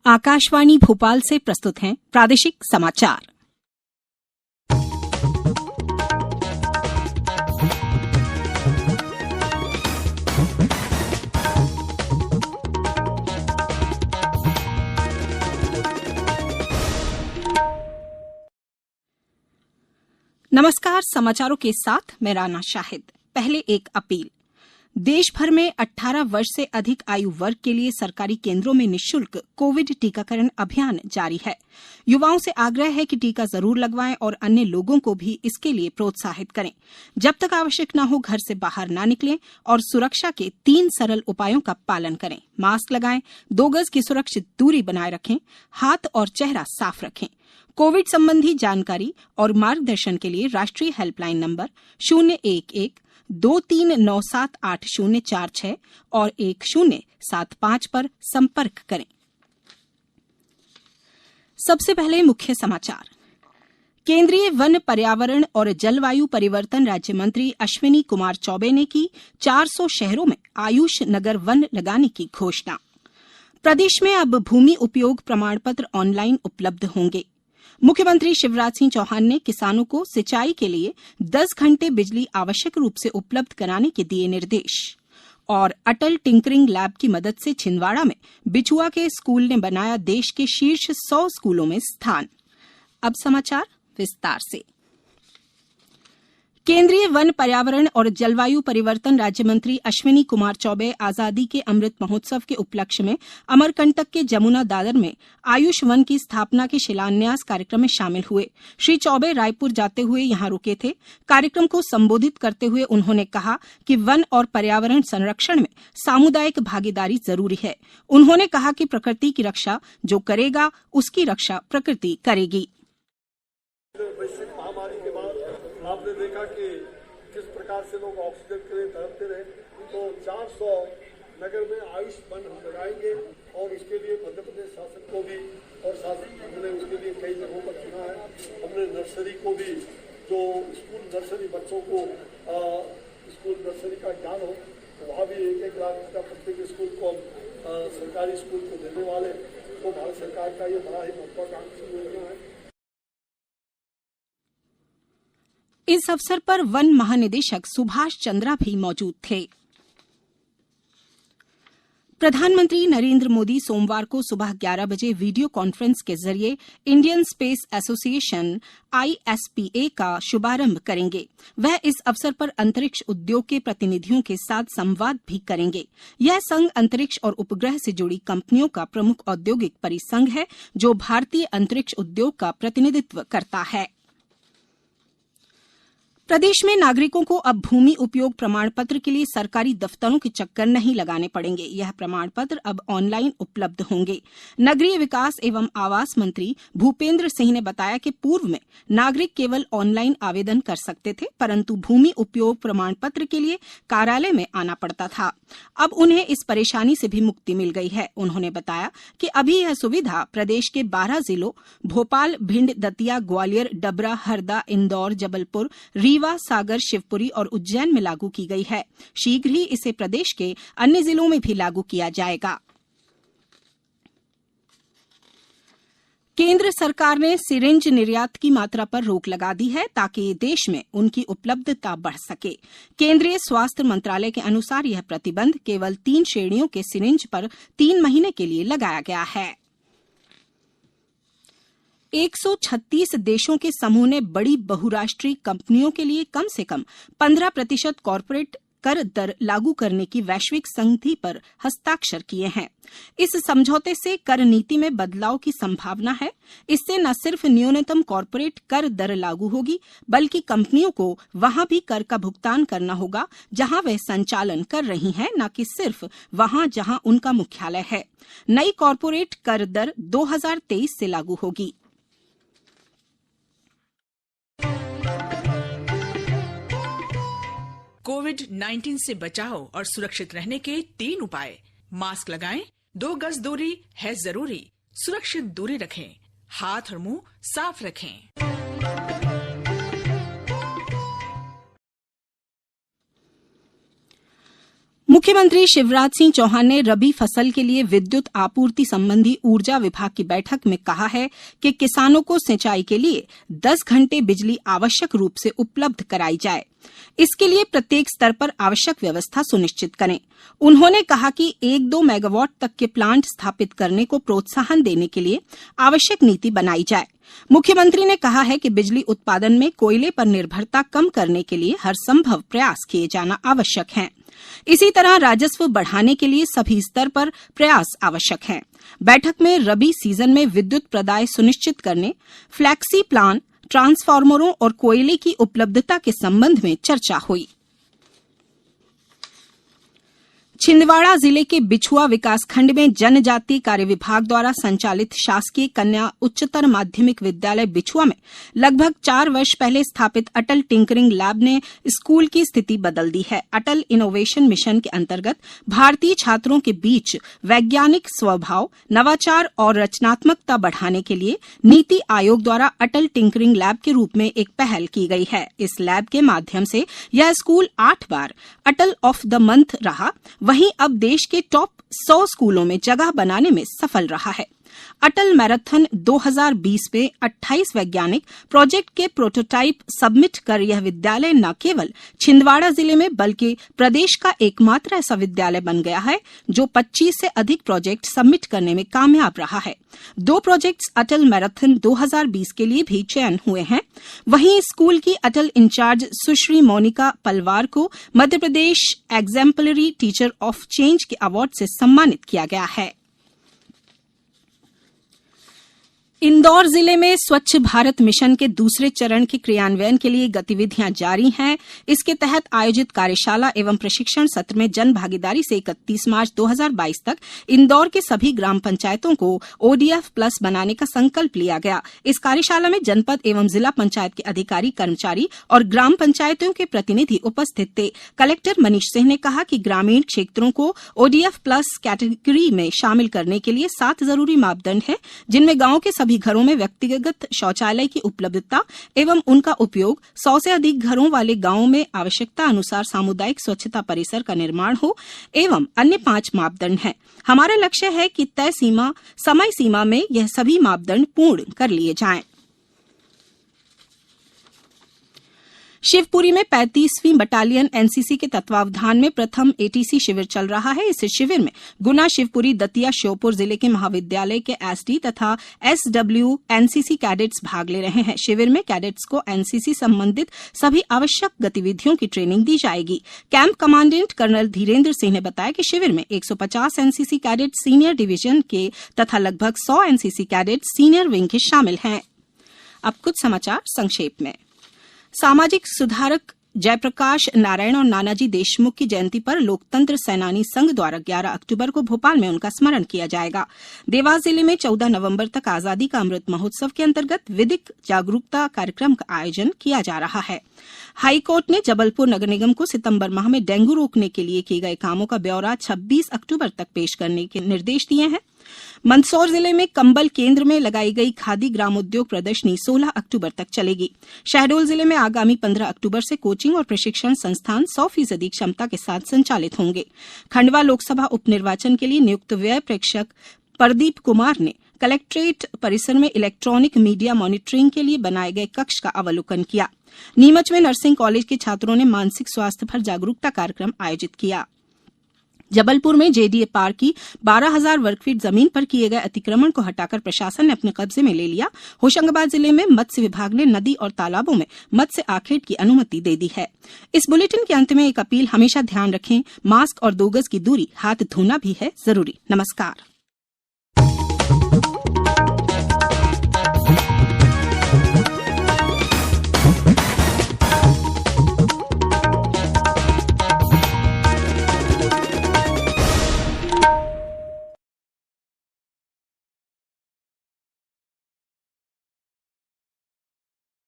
आकाशवाणी भोपाल से प्रस्तुत हैं प्रादेशिक समाचार। नमस्कार, समाचारों के साथ मैं राना शाहिद। पहले एक अपील। देश भर में 18 वर्ष से अधिक आयु वर्ग के लिए सरकारी केंद्रों में निःशुल्क कोविड टीकाकरण अभियान जारी है। युवाओं से आग्रह है कि टीका जरूर लगवाएं और अन्य लोगों को भी इसके लिए प्रोत्साहित करें। जब तक आवश्यक न हो घर से बाहर न निकलें और सुरक्षा के 3 सरल उपायों का पालन करें। मास्क लगाएं, 2 गज की सुरक्षित दूरी बनाए रखें, हाथ और चेहरा साफ रखें। कोविड संबंधी जानकारी और मार्गदर्शन के लिए राष्ट्रीय हेल्पलाइन नंबर 011-23978046 और 1075 पर संपर्क करें। सबसे पहले मुख्य समाचार। केंद्रीय वन, पर्यावरण और जलवायु परिवर्तन राज्य मंत्री अश्विनी कुमार चौबे ने की 400 शहरों में आयुष नगर वन लगाने की घोषणा। प्रदेश में अब भूमि उपयोग प्रमाण पत्र ऑनलाइन उपलब्ध होंगे। मुख्यमंत्री शिवराज सिंह चौहान ने किसानों को सिंचाई के लिए 10 घंटे बिजली आवश्यक रूप से उपलब्ध कराने के दिए निर्देश। और अटल टिंकरिंग लैब की मदद से छिंदवाड़ा में बिछुआ के स्कूल ने बनाया देश के शीर्ष 100 स्कूलों में स्थान। अब समाचार विस्तार से। केंद्रीय वन, पर्यावरण और जलवायु परिवर्तन राज्य मंत्री अश्विनी कुमार चौबे आजादी के अमृत महोत्सव के उपलक्ष्य में अमरकंटक के जमुना दादर में आयुष वन की स्थापना के शिलान्यास कार्यक्रम में शामिल हुए। श्री चौबे रायपुर जाते हुए यहां रुके थे। कार्यक्रम को संबोधित करते हुए उन्होंने कहा कि वन और पर्यावरण संरक्षण में सामुदायिक भागीदारी जरूरी है। उन्होंने कहा कि प्रकृति की रक्षा जो करेगा उसकी रक्षा प्रकृति करेगी। आपने देखा कि किस प्रकार से लोग ऑक्सीजन के लिए तड़पते रहे, तो 400 नगर में आयुष वन हम लगाएंगे और उसके लिए मध्य प्रदेश शासन को भी और शासन हमने उसके लिए कई जगहों पर चुना है। हमने नर्सरी को भी, जो स्कूल नर्सरी बच्चों को स्कूल नर्सरी का ज्ञान हो, तो वहाँ भी 1-1 लाख का प्रत्येक स्कूल को सरकारी स्कूल को देने वाले, तो भारत सरकार का ये बड़ा ही महत्वाकांक्षी योजना है। इस अवसर पर वन महानिदेशक सुभाष चंद्रा भी मौजूद थे। प्रधानमंत्री नरेंद्र मोदी सोमवार को सुबह 11 बजे वीडियो कॉन्फ्रेंस के जरिए इंडियन स्पेस एसोसिएशन ISPA का शुभारंभ करेंगे। वह इस अवसर पर अंतरिक्ष उद्योग के प्रतिनिधियों के साथ संवाद भी करेंगे। यह संघ अंतरिक्ष और उपग्रह से जुड़ी कंपनियों का प्रमुख औद्योगिक परिसंघ है, जो भारतीय अंतरिक्ष उद्योग का प्रतिनिधित्व करता है। प्रदेश में नागरिकों को अब भूमि उपयोग प्रमाण पत्र के लिए सरकारी दफ्तरों के चक्कर नहीं लगाने पड़ेंगे। यह प्रमाण पत्र अब ऑनलाइन उपलब्ध होंगे। नगरीय विकास एवं आवास मंत्री भूपेंद्र सिंह ने बताया कि पूर्व में नागरिक केवल ऑनलाइन आवेदन कर सकते थे, परंतु भूमि उपयोग प्रमाण पत्र के लिए कार्यालय में आना पड़ता था। अब उन्हें इस परेशानी से भी मुक्ति मिल गई है। उन्होंने बताया कि अभी यह सुविधा प्रदेश के 12 जिलों भोपाल, भिंड, दतिया, ग्वालियर, डबरा, हरदा, इंदौर, जबलपुर, रीवा, सागर, शिवपुरी और उज्जैन में लागू की गई है। शीघ्र ही इसे प्रदेश के अन्य जिलों में भी लागू किया जाएगा। केंद्र सरकार ने सिरिंज निर्यात की मात्रा पर रोक लगा दी है, ताकि देश में उनकी उपलब्धता बढ़ सके। केंद्रीय स्वास्थ्य मंत्रालय के अनुसार यह प्रतिबंध केवल 3 श्रेणियों के सिरिंज पर 3 महीने के लिए लगाया गया है। 136 देशों के समूह ने बड़ी बहुराष्ट्रीय कंपनियों के लिए कम से कम 15% कॉर्पोरेट कर दर लागू करने की वैश्विक संधि पर हस्ताक्षर किए हैं। इस समझौते से कर नीति में बदलाव की संभावना है। इससे न सिर्फ न्यूनतम कॉर्पोरेट कर दर लागू होगी, बल्कि कंपनियों को वहां भी कर का भुगतान करना होगा जहां वे संचालन कर रही हैं, न कि सिर्फ वहां जहां उनका मुख्यालय है। नई कॉर्पोरेट कर दर 2023 से लागू होगी। कोविड-19 से बचाव और सुरक्षित रहने के 3 उपाय। मास्क लगाएं, 2 गज दूरी है जरूरी, सुरक्षित दूरी रखें, हाथ और मुंह साफ रखें। मुख्यमंत्री शिवराज सिंह चौहान ने रबी फसल के लिए विद्युत आपूर्ति संबंधी ऊर्जा विभाग की बैठक में कहा है कि किसानों को सिंचाई के लिए 10 घंटे बिजली आवश्यक रूप से उपलब्ध कराई जाए। इसके लिए प्रत्येक स्तर पर आवश्यक व्यवस्था सुनिश्चित करें। उन्होंने कहा कि 1-2 मेगावाट तक के प्लांट स्थापित करने को प्रोत्साहन देने के लिए आवश्यक नीति बनाई जाए। मुख्यमंत्री ने कहा है कि बिजली उत्पादन में कोयले पर निर्भरता कम करने के लिए हर संभव प्रयास किए जाना आवश्यक है। इसी तरह राजस्व बढ़ाने के लिए सभी स्तर पर प्रयास आवश्यक हैं। बैठक में रबी सीजन में विद्युत प्रदाय सुनिश्चित करने, फ्लैक्सी प्लान, ट्रांसफार्मरों और कोयले की उपलब्धता के संबंध में चर्चा हुई। छिंदवाड़ा जिले के बिछुआ विकासखंड में जनजातीय कार्य विभाग द्वारा संचालित शासकीय कन्या उच्चतर माध्यमिक विद्यालय बिछुआ में लगभग 4 वर्ष पहले स्थापित अटल टिंकरिंग लैब ने स्कूल की स्थिति बदल दी है। अटल इनोवेशन मिशन के अंतर्गत भारतीय छात्रों के बीच वैज्ञानिक स्वभाव, नवाचार और रचनात्मकता बढ़ाने के लिए नीति आयोग द्वारा अटल टिंकरिंग लैब के रूप में एक पहल की गई है। इस लैब के माध्यम से यह school 8 bar Atal of the month रहा। वहीं अब देश के टॉप 100 स्कूलों में जगह बनाने में सफल रहा है। अटल मैराथन 2020 में 28 वैज्ञानिक प्रोजेक्ट के प्रोटोटाइप सबमिट कर यह विद्यालय न केवल छिंदवाड़ा जिले में बल्कि प्रदेश का एकमात्र ऐसा विद्यालय बन गया है जो 25 से अधिक प्रोजेक्ट सबमिट करने में कामयाब रहा है। 2 प्रोजेक्ट्स अटल मैराथन 2020 के लिए भी चयन हुए हैं। वहीं स्कूल की अटल इंचार्ज सुश्री मोनिका पलवार को Madhya Pradesh exemplary teacher of change के अवार्ड से सम्मानित किया गया है। इंदौर जिले में स्वच्छ भारत मिशन के दूसरे चरण के क्रियान्वयन के लिए गतिविधियां जारी हैं। इसके तहत आयोजित कार्यशाला एवं प्रशिक्षण सत्र में जन भागीदारी से 31 मार्च 2022 तक इंदौर के सभी ग्राम पंचायतों को ODF प्लस बनाने का संकल्प लिया गया। इस कार्यशाला में जनपद एवं जिला पंचायत के अधिकारी, कर्मचारी और ग्राम पंचायतों के प्रतिनिधि उपस्थित थे। कलेक्टर मनीष सिंह ने कहा कि ग्रामीण क्षेत्रों को ODF प्लस कैटेगरी में शामिल करने के लिए 7 जरूरी मापदंड हैं, जिनमें गांव के सभी घरों में व्यक्तिगत शौचालय की उपलब्धता एवं उनका उपयोग, 100 से अधिक घरों वाले गांवों में आवश्यकता अनुसार सामुदायिक स्वच्छता परिसर का निर्माण हो एवं अन्य 5 मापदंड हैं। हमारा लक्ष्य है कि तय समय सीमा में यह सभी मापदंड पूर्ण कर लिए जाएं। शिवपुरी में 35वीं बटालियन एनसीसी के तत्वावधान में प्रथम एटीसी शिविर चल रहा है। इस शिविर में गुना, शिवपुरी, दतिया, श्योपुर जिले के महाविद्यालय के एसडी तथा एसडब्ल्यू एनसीसी कैडेट्स भाग ले रहे हैं। शिविर में कैडेट्स को एनसीसी संबंधित सभी आवश्यक गतिविधियों की ट्रेनिंग दी जाएगी। Camp commandant colonel Dhirendra Singh ने बताया कि शिविर में 150 एनसीसी कैडेट सीनियर डिवीजन के तथा लगभग 100 एनसीसी कैडेट सीनियर विंग के शामिल हैं। अब कुछ समाचार संक्षेप में। सामाजिक सुधारक जयप्रकाश नारायण और नानाजी देशमुख की जयंती पर लोकतंत्र सेनानी संघ द्वारा 11 अक्टूबर को भोपाल में उनका स्मरण किया जाएगा। देवास जिले में 14 नवंबर तक आजादी का अमृत महोत्सव के अंतर्गत विधिक जागरूकता कार्यक्रम का आयोजन किया जा रहा है। हाईकोर्ट ने जबलपुर नगर निगम को सितंबर माह में डेंगू रोकने के लिए किए गए कामों का ब्यौरा 26 अक्टूबर तक पेश करने के निर्देश दिए हैं। मंदसौर जिले में कंबल केंद्र में लगाई गई खादी ग्रामोद्योग प्रदर्शनी 16 अक्टूबर तक चलेगी। शहडोल जिले में आगामी 15 अक्टूबर से कोचिंग और प्रशिक्षण संस्थान 100% क्षमता के साथ संचालित होंगे। खंडवा लोकसभा उपनिर्वाचन के लिए नियुक्त व्यय प्रेक्षक प्रदीप कुमार ने कलेक्ट्रेट परिसर में इलेक्ट्रॉनिक मीडिया मॉनिटरिंग के लिए बनाए गए कक्ष का अवलोकन किया। नीमच में नर्सिंग कॉलेज के छात्रों ने मानसिक स्वास्थ्य पर जागरूकता कार्यक्रम आयोजित किया। जबलपुर में जेडीए पार्क की 12,000 वर्गफीट जमीन पर किए गए अतिक्रमण को हटाकर प्रशासन ने अपने कब्जे में ले लिया। होशंगाबाद जिले में मत्स्य विभाग ने नदी और तालाबों में मत्स्य आखेट की अनुमति दे दी है। इस बुलेटिन के अंत में एक अपील, हमेशा ध्यान रखें, मास्क और 2 गज की दूरी, हाथ धोना भी है जरूरी। नमस्कार।